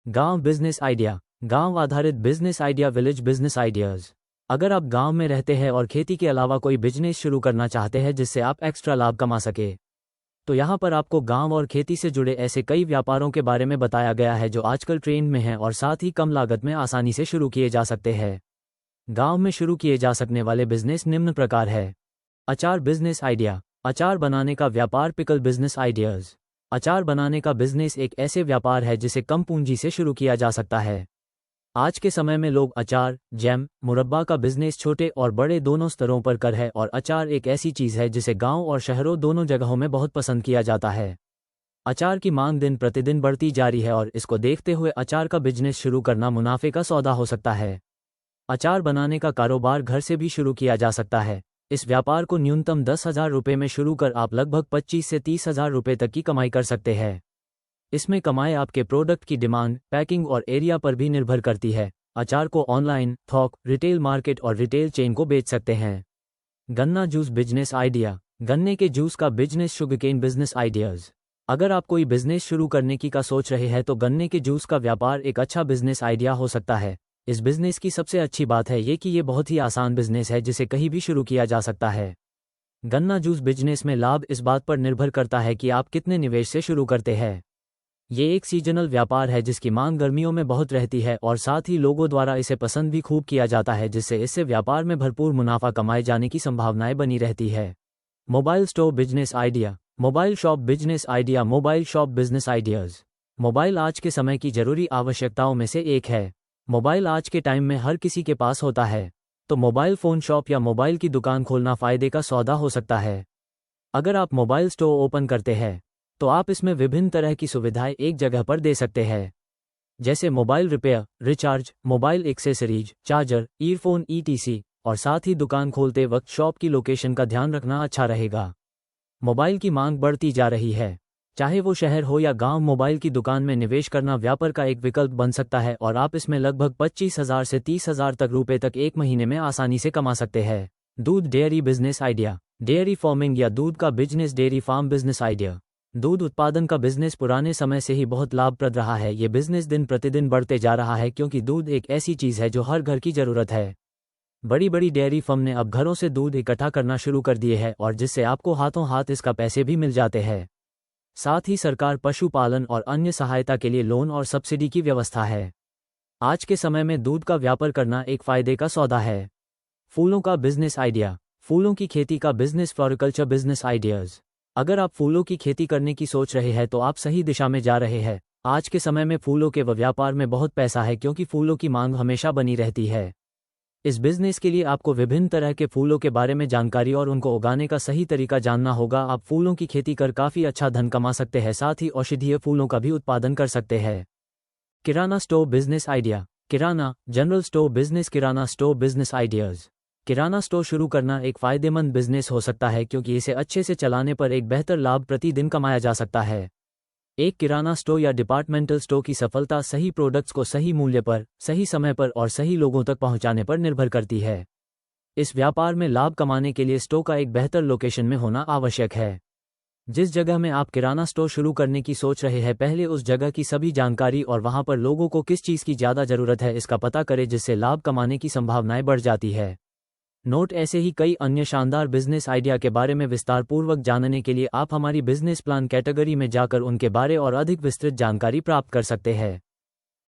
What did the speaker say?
गांव business idea. गांव आधारित business idea, village business ideas. अगर आप गांव में रहते हैं और खेती के अलावा कोई बिजनेस शुरू करना चाहते हैं जिससे आप एक्स्ट्रा लाभ कमा सके, तो यहाँ पर आपको गांव और खेती से जुड़े ऐसे कई व्यापारों के बारे में बताया गया है जो आजकल ट्रेंड में हैं और साथ ही कम लागत में आसानी से शुरू किए जा सकते हैं। गांव में शुरू किए जा सकने वाले बिजनेस निम्न प्रकार है। अचार बिजनेस आइडिया। अचार बनाने का व्यापार, पिकल बिजनेस आइडियाज। अचार बनाने का बिजनेस एक ऐसे व्यापार है जिसे कम पूंजी से शुरू किया जा सकता है। आज के समय में लोग अचार, जैम, मुरब्बा का बिजनेस छोटे और बड़े दोनों स्तरों पर कर है और अचार एक ऐसी चीज़ है जिसे गांव और शहरों दोनों जगहों में बहुत पसंद किया जाता है। अचार की मांग दिन प्रतिदिन बढ़ती जा रही है और इसको देखते हुए अचार का बिजनेस शुरू करना मुनाफे का सौदा हो सकता है। अचार बनाने का कारोबार घर से भी शुरू किया जा सकता है। इस व्यापार को न्यूनतम 10,000 रुपये में शुरू कर आप लगभग 25 से 30,000 रुपये तक की कमाई कर सकते हैं। इसमें कमाई आपके प्रोडक्ट की डिमांड, पैकिंग और एरिया पर भी निर्भर करती है। अचार को ऑनलाइन, थोक, रिटेल मार्केट और रिटेल चेन को बेच सकते हैं। गन्ना जूस बिजनेस आइडिया। गन्ने के जूस का बिजनेस, शुगरकेन बिजनेस आइडियाज। अगर आप कोई बिजनेस शुरू करने की सोच रहे हैं तो गन्ने के जूस का व्यापार एक अच्छा बिजनेस आइडिया हो सकता है। इस बिजनेस की सबसे अच्छी बात है कि ये बहुत ही आसान बिजनेस है जिसे कहीं भी शुरू किया जा सकता है। गन्ना जूस बिजनेस में लाभ इस बात पर निर्भर करता है कि आप कितने निवेश से शुरू करते हैं। ये एक सीजनल व्यापार है जिसकी मांग गर्मियों में बहुत रहती है और साथ ही लोगों द्वारा इसे पसंद भी खूब किया जाता है, जिससे इससे व्यापार में भरपूर मुनाफा कमाए जाने की संभावनाएं बनी रहती है। Mobile store business idea. Mobile shop business idea. Mobile shop business ideas. Mobile आज के समय की जरूरी आवश्यकताओं में से एक है। मोबाइल आज के टाइम में हर किसी के पास होता है, तो मोबाइल फ़ोन शॉप या मोबाइल की दुकान खोलना फ़ायदे का सौदा हो सकता है। अगर आप मोबाइल स्टोर ओपन करते हैं तो आप इसमें विभिन्न तरह की सुविधाएं एक जगह पर दे सकते हैं, जैसे mobile repair, recharge, mobile accessories, charger, earphone ETC। और साथ ही दुकान खोलते वक्त शॉप की लोकेशन का ध्यान रखना अच्छा रहेगा। मोबाइल की मांग बढ़ती जा रही है, चाहे वो शहर हो या गांव। मोबाइल की दुकान में निवेश करना व्यापार का एक विकल्प बन सकता है और आप इसमें लगभग 25,000 से 30,000 तक रुपए तक एक महीने में आसानी से कमा सकते हैं। दूध dairy business idea. Dairy farming या दूध का business, dairy farm business idea. दूध उत्पादन का बिजनेस पुराने समय से ही बहुत लाभप्रद रहा है। ये बिजनेस दिन प्रतिदिन बढ़ते जा रहा है क्योंकि दूध एक ऐसी चीज़ है जो हर घर की ज़रूरत है। बड़ी बड़ी डेयरी फर्म ने अब घरों से दूध इकट्ठा करना शुरू कर दिए हैं और जिससे आपको हाथों हाथ इसका पैसे भी मिल जाते हैं। साथ ही सरकार पशुपालन और अन्य सहायता के लिए लोन और सब्सिडी की व्यवस्था है। आज के समय में दूध का व्यापार करना एक फायदे का सौदा है। फूलों का बिजनेस आइडिया। फूलों की खेती का बिजनेस, फ्लोरिकल्चर बिजनेस आइडियाज। अगर आप फूलों की खेती करने की सोच रहे हैं तो आप सही दिशा में जा रहे हैं। आज के समय में फूलों के व्यापार में बहुत पैसा है क्योंकि फूलों की मांग हमेशा बनी रहती है। इस बिजनेस के लिए आपको विभिन्न तरह के फूलों के बारे में जानकारी और उनको उगाने का सही तरीका जानना होगा। आप फूलों की खेती कर काफ़ी अच्छा धन कमा सकते हैं, साथ ही औषधीय फूलों का भी उत्पादन कर सकते हैं। किराना स्टोर बिजनेस आइडिया। किराना, जनरल स्टोर बिजनेस, किराना स्टोर बिजनेस आइडियाज। किराना स्टोर शुरू करना एक फ़ायदेमंद बिजनेस हो सकता है क्योंकि इसे अच्छे से चलाने पर एक बेहतर लाभ प्रतिदिन कमाया जा सकता है। एक किराना स्टोर या डिपार्टमेंटल स्टोर की सफलता सही प्रोडक्ट्स को सही मूल्य पर, सही समय पर और सही लोगों तक पहुंचाने पर निर्भर करती है। इस व्यापार में लाभ कमाने के लिए स्टोर का एक बेहतर लोकेशन में होना आवश्यक है। जिस जगह में आप किराना स्टोर शुरू करने की सोच रहे हैं, पहले उस जगह की सभी जानकारी और वहां पर लोगों को किस चीज़ की ज़्यादा ज़रूरत है इसका पता करें, जिससे लाभ कमाने की संभावनाएं बढ़ जाती है। नोट, ऐसे ही कई अन्य शानदार बिजनेस आइडिया के बारे में विस्तारपूर्वक जानने के लिए आप हमारी बिजनेस प्लान कैटेगरी में जाकर उनके बारे और अधिक विस्तृत जानकारी प्राप्त कर सकते हैं।